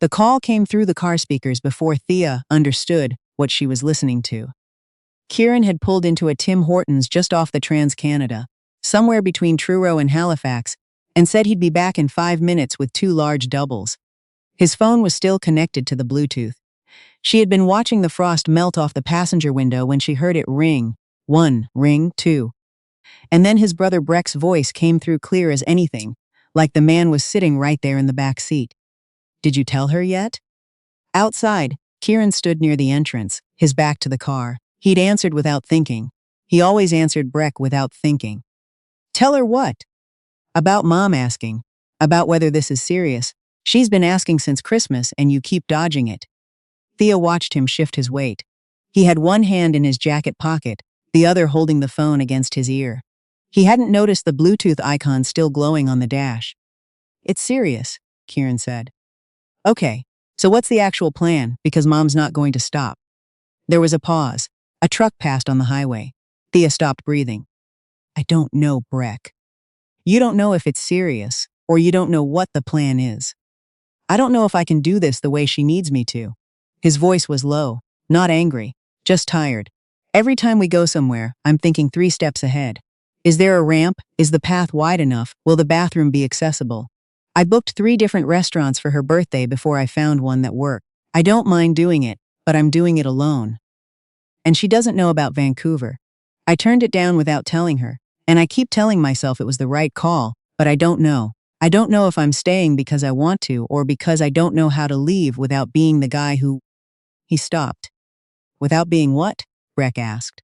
The call came through the car speakers before Thea understood what she was listening to. Kieran had pulled into a Tim Hortons just off the Trans-Canada, somewhere between Truro and Halifax, and said he'd be back in 5 minutes with 2 large doubles. His phone was still connected to the Bluetooth. She had been watching the frost melt off the passenger window when she heard it ring. 1, ring 2. And then his brother Breck's voice came through clear as anything, like the man was sitting right there in the back seat. "Did you tell her yet?" Outside, Kieran stood near the entrance, his back to the car. He'd answered without thinking. He always answered Breck without thinking. "Tell her what?" "About Mom asking. About whether this is serious. She's been asking since Christmas and you keep dodging it." Thea watched him shift his weight. He had one hand in his jacket pocket, the other holding the phone against his ear. He hadn't noticed the Bluetooth icon still glowing on the dash. "It's serious," Kieran said. "Okay, so what's the actual plan, because Mom's not going to stop?" There was a pause. A truck passed on the highway. Thea stopped breathing. "I don't know, Breck. You don't know if it's serious, or you don't know what the plan is. I don't know if I can do this the way she needs me to." His voice was low, not angry, just tired. "Every time we go somewhere, I'm thinking 3 steps ahead. Is there a ramp? Is the path wide enough? Will the bathroom be accessible? I booked 3 different restaurants for her birthday before I found one that worked. I don't mind doing it, but I'm doing it alone. And she doesn't know about Vancouver. I turned it down without telling her, and I keep telling myself it was the right call, but I don't know. I don't know if I'm staying because I want to or because I don't know how to leave without being the guy who—" He stopped. "Without being what?" Breck asked.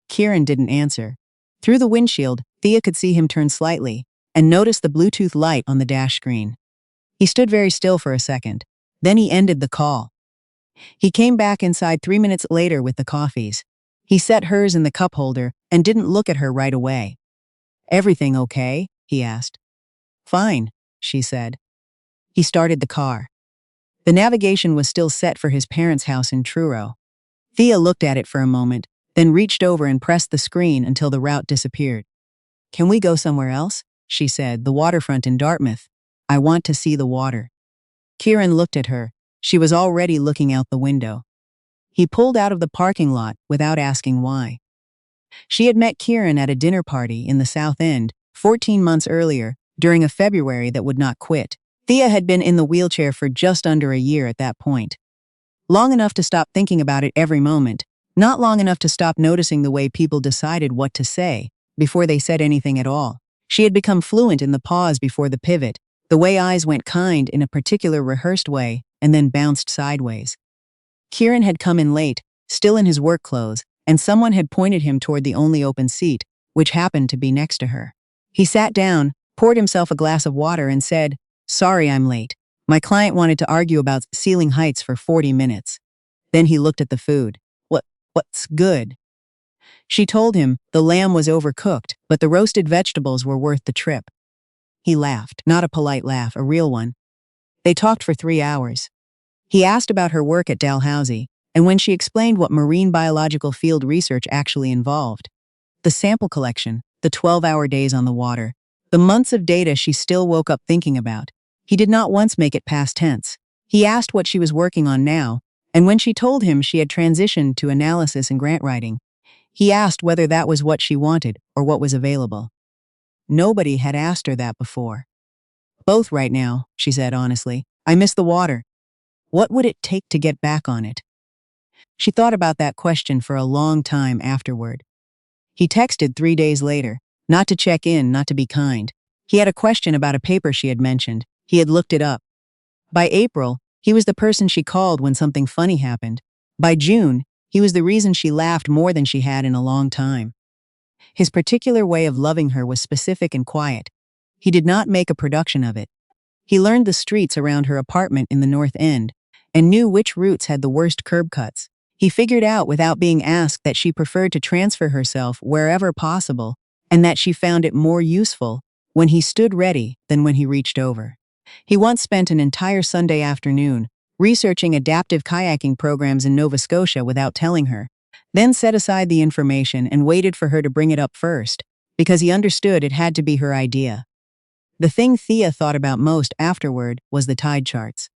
Kieran didn't answer. Through the windshield, Thea could see him turn slightly and notice the Bluetooth light on the dash screen. He stood very still for a second. Then he ended the call. He came back inside 3 minutes later with the coffees. He set hers in the cup holder and didn't look at her right away. "Everything okay?" he asked. "Fine," she said. He started the car. The navigation was still set for his parents' house in Truro. Thea looked at it for a moment, then reached over and pressed the screen until the route disappeared. "Can we go somewhere else?" she said. "The waterfront in Dartmouth. I want to see the water." Kieran looked at her. She was already looking out the window. He pulled out of the parking lot without asking why. She had met Kieran at a dinner party in the South End 14 months earlier, during a February that would not quit. Thea had been in the wheelchair for just under a year at that point. Long enough to stop thinking about it every moment, not long enough to stop noticing the way people decided what to say before they said anything at all. She had become fluent in the pause before the pivot, the way eyes went kind in a particular rehearsed way and then bounced sideways. Kieran had come in late, still in his work clothes, and someone had pointed him toward the only open seat, which happened to be next to her. He sat down, poured himself a glass of water and said, "Sorry I'm late. My client wanted to argue about ceiling heights for 40 minutes. Then he looked at the food. What's good?" She told him the lamb was overcooked, but the roasted vegetables were worth the trip. He laughed, not a polite laugh, a real one. They talked for 3 hours. He asked about her work at Dalhousie, and when she explained what marine biological field research actually involved, the sample collection, the 12-hour days on the water, the months of data she still woke up thinking about, he did not once make it past tense. He asked what she was working on now, and when she told him she had transitioned to analysis and grant writing, he asked whether that was what she wanted or what was available. Nobody had asked her that before. "Both right now," she said honestly. "I miss the water. What would it take to get back on it?" She thought about that question for a long time afterward. He texted 3 days later, not to check in, not to be kind. He had a question about a paper she had mentioned. He had looked it up. By April, he was the person she called when something funny happened. By June, he was the reason she laughed more than she had in a long time. His particular way of loving her was specific and quiet. He did not make a production of it. He learned the streets around her apartment in the North End and knew which routes had the worst curb cuts. He figured out without being asked that she preferred to transfer herself wherever possible and that she found it more useful when he stood ready than when he reached over. He once spent an entire Sunday afternoon researching adaptive kayaking programs in Nova Scotia without telling her, then set aside the information and waited for her to bring it up first, because he understood it had to be her idea. The thing Thea thought about most afterward was the tide charts.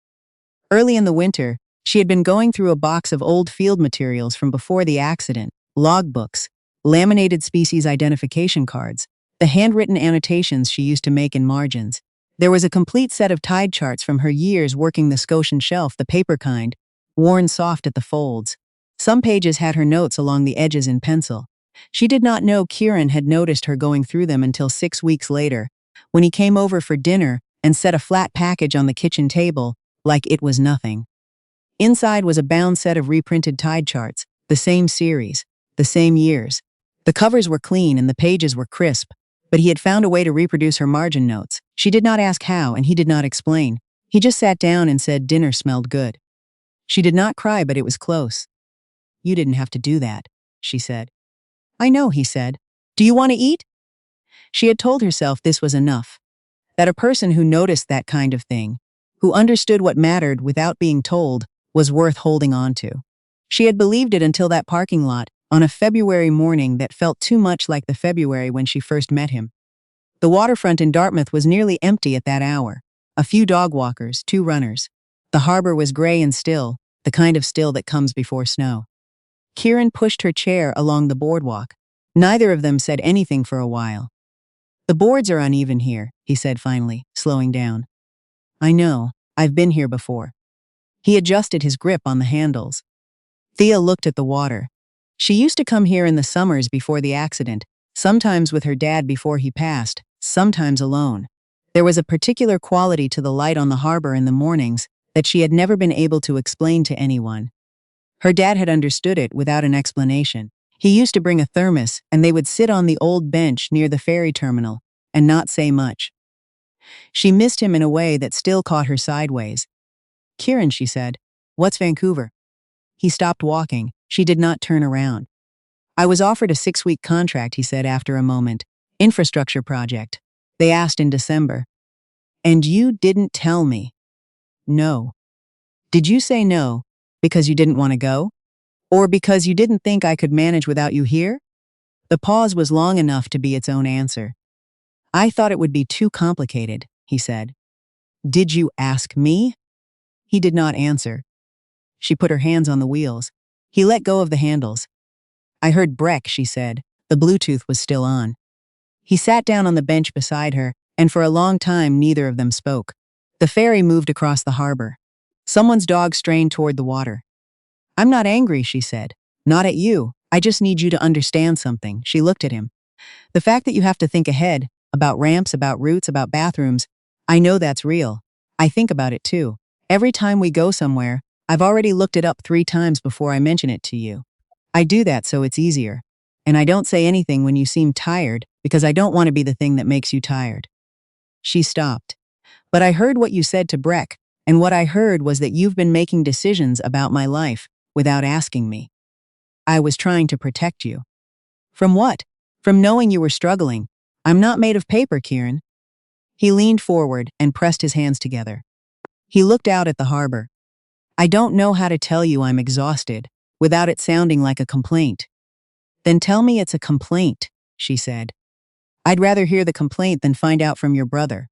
Early in the winter, she had been going through a box of old field materials from before the accident, logbooks, laminated species identification cards, the handwritten annotations she used to make in margins. There was a complete set of tide charts from her years working the Scotian shelf, the paper kind, worn soft at the folds. Some pages had her notes along the edges in pencil. She did not know Kieran had noticed her going through them until 6 weeks later, when he came over for dinner and set a flat package on the kitchen table, like it was nothing. Inside was a bound set of reprinted tide charts, the same series, the same years. The covers were clean and the pages were crisp, but he had found a way to reproduce her margin notes. She did not ask how, and he did not explain. He just sat down and said dinner smelled good. She did not cry, but it was close. "You didn't have to do that," she said. "I know," he said. "Do you want to eat?" She had told herself this was enough. That a person who noticed that kind of thing, who understood what mattered without being told, was worth holding on to. She had believed it until that parking lot, on a February morning that felt too much like the February when she first met him. The waterfront in Dartmouth was nearly empty at that hour. A few dog walkers, 2 runners. The harbor was gray and still, the kind of still that comes before snow. Kieran pushed her chair along the boardwalk. Neither of them said anything for a while. "The boards are uneven here," he said finally, slowing down. "I know. I've been here before." He adjusted his grip on the handles. Thea looked at the water. She used to come here in the summers before the accident, sometimes with her dad before he passed, sometimes alone. There was a particular quality to the light on the harbor in the mornings that she had never been able to explain to anyone. Her dad had understood it without an explanation. He used to bring a thermos, and they would sit on the old bench near the ferry terminal and not say much. She missed him in a way that still caught her sideways. "Kieran," she said, "what's Vancouver?" He stopped walking. She did not turn around. "I was offered a 6-week contract," he said after a moment. "Infrastructure project. They asked in December." "And you didn't tell me." "No." "Did you say no because you didn't want to go? Or because you didn't think I could manage without you here?" The pause was long enough to be its own answer. "I thought it would be too complicated," he said. "Did you ask me?" He did not answer. She put her hands on the wheels. He let go of the handles. "I heard Breck," she said. The Bluetooth was still on. He sat down on the bench beside her, and for a long time neither of them spoke. The ferry moved across the harbor. Someone's dog strained toward the water. "I'm not angry," she said. "Not at you. I just need you to understand something." She looked at him. "The fact that you have to think ahead, about ramps, about routes, about bathrooms, I know that's real. I think about it too. Every time we go somewhere, I've already looked it up 3 times before I mention it to you. I do that so it's easier. And I don't say anything when you seem tired because I don't want to be the thing that makes you tired." She stopped. "But I heard what you said to Breck, and what I heard was that you've been making decisions about my life without asking me. I was trying to protect you." "From what?" "From knowing you were struggling. I'm not made of paper, Kieran." He leaned forward and pressed his hands together. He looked out at the harbor. "I don't know how to tell you I'm exhausted, without it sounding like a complaint." "Then tell me it's a complaint," she said. "I'd rather hear the complaint than find out from your brother."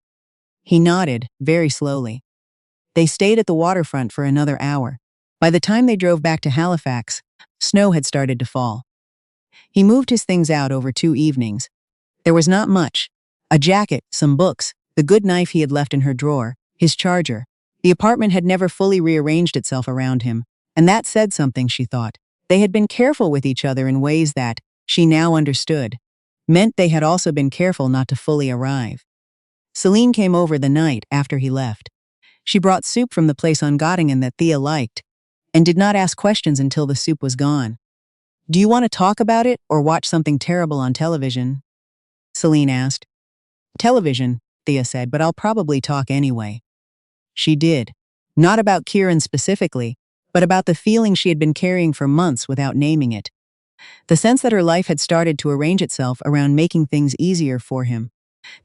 He nodded, very slowly. They stayed at the waterfront for another hour. By the time they drove back to Halifax, snow had started to fall. He moved his things out over 2 evenings. There was not much. A jacket, some books, the good knife he had left in her drawer, his charger. The apartment had never fully rearranged itself around him, and that said something, she thought. They had been careful with each other in ways that, she now understood, meant they had also been careful not to fully arrive. Celine came over the night after he left. She brought soup from the place on Gottingen that Thea liked, and did not ask questions until the soup was gone. "Do you want to talk about it or watch something terrible on television?" Celine asked. "Television," Thea said, "but I'll probably talk anyway." She did. Not about Kieran specifically, but about the feeling she had been carrying for months without naming it. The sense that her life had started to arrange itself around making things easier for him.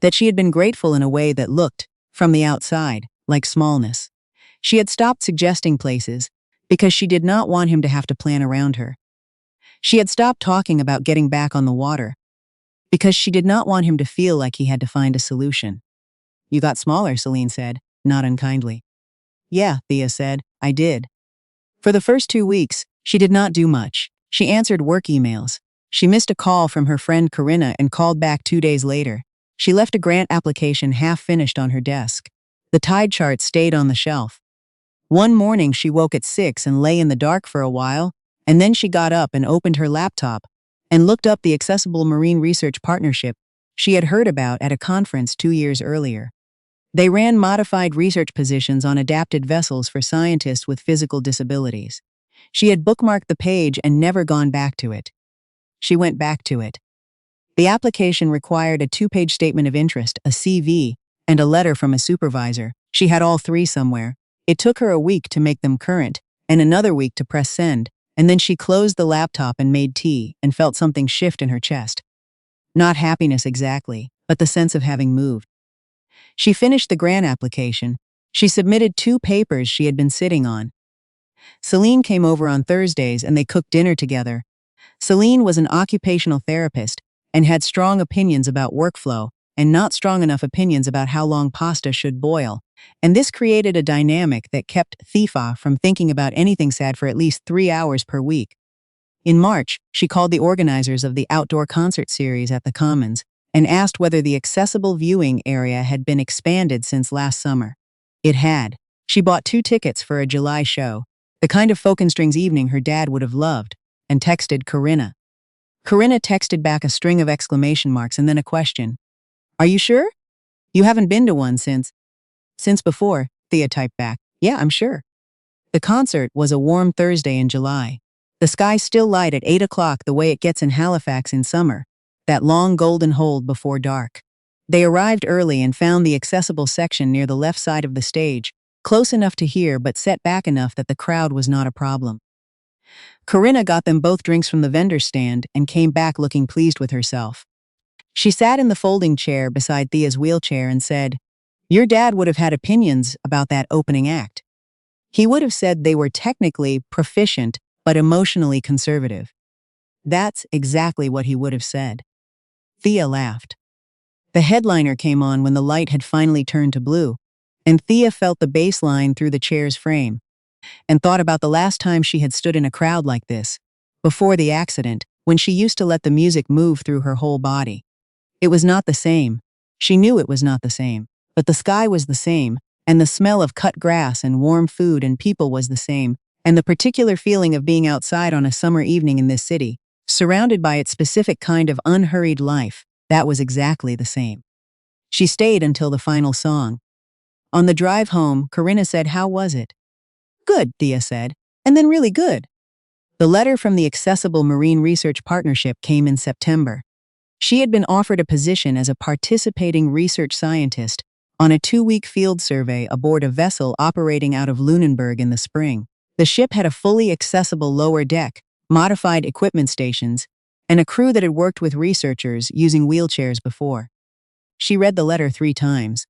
That she had been grateful in a way that looked, from the outside, like smallness. She had stopped suggesting places because she did not want him to have to plan around her. She had stopped talking about getting back on the water because she did not want him to feel like he had to find a solution. "You got smaller," Celine said, not unkindly. Yeah, Thea said. I did. For the first 2 weeks, she did not do much. She answered work emails. She missed a call from her friend Corinna and called back 2 days later. She left a grant application half finished on her desk. The tide chart stayed on the shelf. One morning, she woke at 6 and lay in the dark for a while, and then she got up and opened her laptop and looked up the Accessible Marine Research Partnership she had heard about at a conference 2 years earlier. They ran modified research positions on adapted vessels for scientists with physical disabilities. She had bookmarked the page and never gone back to it. She went back to it. The application required a 2-page statement of interest, a CV, and a letter from a supervisor. She had all 3 somewhere. It took her a week to make them current, and another week to press send, and then she closed the laptop and made tea and felt something shift in her chest. Not happiness exactly, but the sense of having moved. She finished the grant application. She submitted 2 papers she had been sitting on. Celine came over on Thursdays and they cooked dinner together. Celine was an occupational therapist and had strong opinions about workflow and not strong enough opinions about how long pasta should boil, and this created a dynamic that kept Thea from thinking about anything sad for at least 3 hours per week. In March, she called the organizers of the outdoor concert series at the Commons and asked whether the accessible viewing area had been expanded since last summer. It had. She bought 2 tickets for a July show, the kind of folk and strings evening her dad would have loved, and texted Corinna. Corinna texted back a string of exclamation marks and then a question. Are you sure? You haven't been to one since before, Thea typed back. Yeah, I'm sure. The concert was a warm Thursday in July. The sky still light at 8 o'clock the way it gets in Halifax in summer, that long golden hold before dark. They arrived early and found the accessible section near the left side of the stage, close enough to hear but set back enough that the crowd was not a problem. Corinna got them both drinks from the vendor stand and came back looking pleased with herself. She sat in the folding chair beside Thea's wheelchair and said, Your dad would have had opinions about that opening act. He would have said they were technically proficient but emotionally conservative. That's exactly what he would have said. Thea laughed. The headliner came on when the light had finally turned to blue, and Thea felt the bass line through the chair's frame, and thought about the last time she had stood in a crowd like this, before the accident, when she used to let the music move through her whole body. It was not the same. She knew it was not the same, but the sky was the same, and the smell of cut grass and warm food and people was the same, and the particular feeling of being outside on a summer evening in this city, surrounded by its specific kind of unhurried life, that was exactly the same. She stayed until the final song. On the drive home, Corinna said, How was it? Good, Thea said, and then really good. The letter from the Accessible Marine Research Partnership came in September. She had been offered a position as a participating research scientist on a 2-week field survey aboard a vessel operating out of Lunenburg in the spring. The ship had a fully accessible lower deck, modified equipment stations, and a crew that had worked with researchers using wheelchairs before. She read the letter 3 times.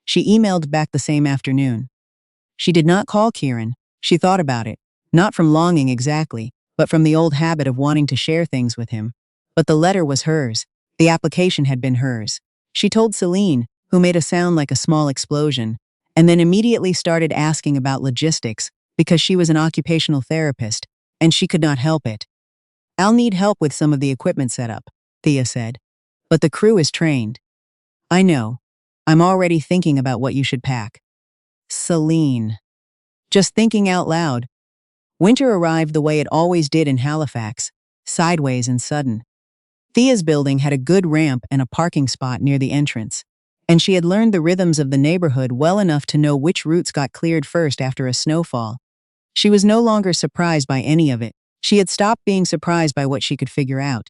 She emailed back the same afternoon. She did not call Kieran. She thought about it, not from longing exactly, but from the old habit of wanting to share things with him. But the letter was hers. The application had been hers. She told Celine, who made a sound like a small explosion, and then immediately started asking about logistics, because she was an occupational therapist, and she could not help it. I'll need help with some of the equipment setup, Thea said. But the crew is trained. I know. I'm already thinking about what you should pack. Celine. Just thinking out loud. Winter arrived the way it always did in Halifax, sideways and sudden. Thea's building had a good ramp and a parking spot near the entrance, and she had learned the rhythms of the neighborhood well enough to know which routes got cleared first after a snowfall. She was no longer surprised by any of it. She had stopped being surprised by what she could figure out.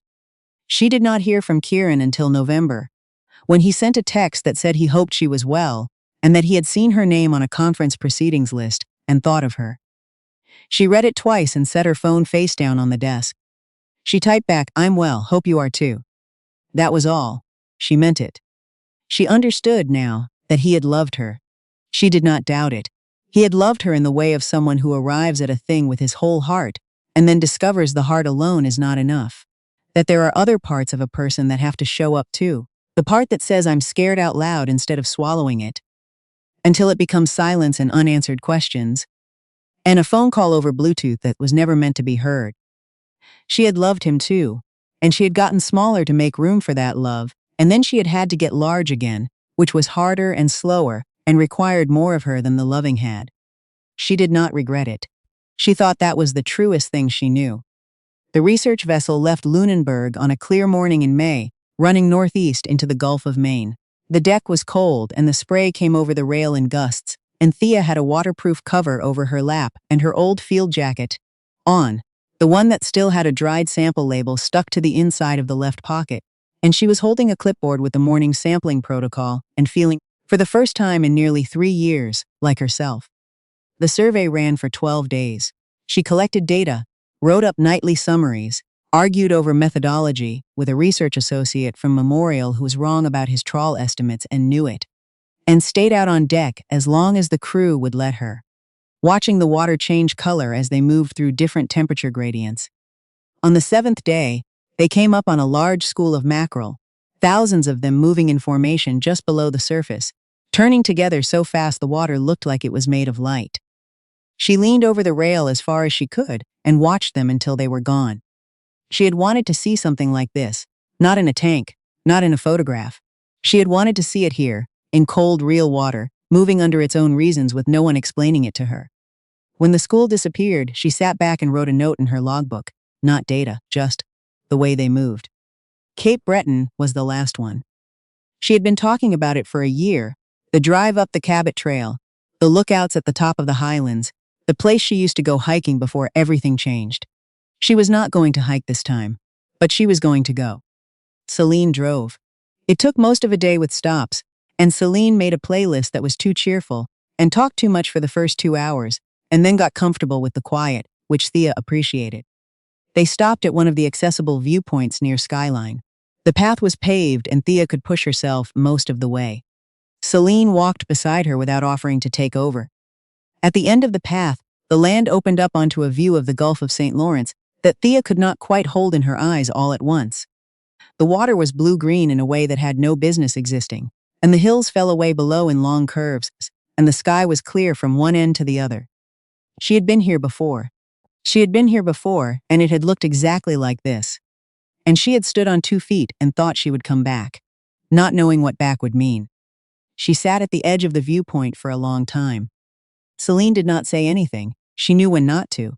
She did not hear from Kieran until November, when he sent a text that said he hoped she was well and that he had seen her name on a conference proceedings list and thought of her. She read it twice and set her phone face down on the desk. She typed back, I'm well, hope you are too. That was all. She meant it. She understood now that he had loved her. She did not doubt it. He had loved her in the way of someone who arrives at a thing with his whole heart and then discovers the heart alone is not enough. That there are other parts of a person that have to show up too. The part that says I'm scared out loud instead of swallowing it. until it becomes silence and unanswered questions, and a phone call over Bluetooth that was never meant to be heard. She had loved him too, and she had gotten smaller to make room for that love, and then she had had to get large again, which was harder and slower and required more of her than the loving had. She did not regret it. She thought that was the truest thing she knew. The research vessel left Lunenburg on a clear morning in May, running northeast into the Gulf of Maine. The deck was cold and the spray came over the rail in gusts, and Thea had a waterproof cover over her lap and her old field jacket on, the one that still had a dried sample label stuck to the inside of the left pocket, and she was holding a clipboard with the morning sampling protocol and feeling, for the first time in nearly 3 years, like herself. The survey ran for 12 days. She collected data, wrote up nightly summaries, argued over methodology with a research associate from Memorial who was wrong about his trawl estimates and knew it, and stayed out on deck as long as the crew would let her, watching the water change color as they moved through different temperature gradients. On the 7th day, they came up on a large school of mackerel, thousands of them moving in formation just below the surface, turning together so fast the water looked like it was made of light. She leaned over the rail as far as she could and watched them until they were gone. She had wanted to see something like this, not in a tank, not in a photograph. She had wanted to see it here, in cold, real water, moving under its own reasons with no one explaining it to her. When the school disappeared, she sat back and wrote a note in her logbook, not data, just the way they moved. Cape Breton was the last one. She had been talking about it for a year, the drive up the Cabot Trail, the lookouts at the top of the highlands, the place she used to go hiking before everything changed. She was not going to hike this time, but she was going to go. Celine drove. It took most of a day with stops, and Celine made a playlist that was too cheerful and talked too much for the first 2 hours, and then got comfortable with the quiet, which Thea appreciated. They stopped at one of the accessible viewpoints near Skyline. The path was paved and Thea could push herself most of the way. Celine walked beside her without offering to take over. At the end of the path, the land opened up onto a view of the Gulf of St. Lawrence that Thea could not quite hold in her eyes all at once. The water was blue-green in a way that had no business existing, and the hills fell away below in long curves, and the sky was clear from one end to the other. She had been here before. And it had looked exactly like this. And she had stood on 2 feet and thought she would come back, not knowing what back would mean. She sat at the edge of the viewpoint for a long time. Celine did not say anything. She knew when not to.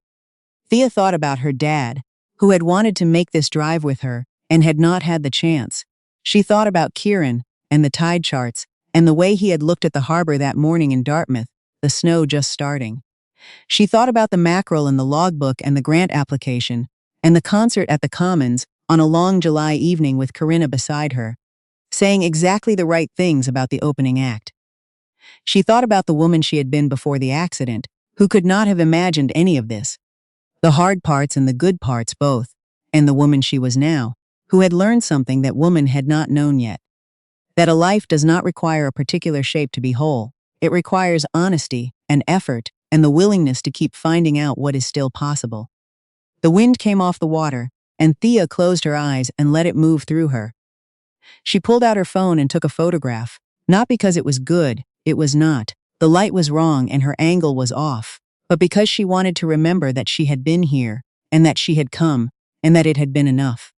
Thea thought about her dad, who had wanted to make this drive with her and had not had the chance. She thought about Kieran and the tide charts and the way he had looked at the harbor that morning in Dartmouth, the snow just starting. She thought about the mackerel and the logbook and the grant application and the concert at the Commons on a long July evening with Corinna beside her, saying exactly the right things about the opening act. She thought about the woman she had been before the accident, who could not have imagined any of this. The hard parts and the good parts both, and the woman she was now, who had learned something that woman had not known yet. That a life does not require a particular shape to be whole. It requires honesty and effort and the willingness to keep finding out what is still possible. The wind came off the water, and Thea closed her eyes and let it move through her. She pulled out her phone and took a photograph, not because it was good, it was not. The light was wrong and her angle was off, but because she wanted to remember that she had been here, and that she had come, and that it had been enough.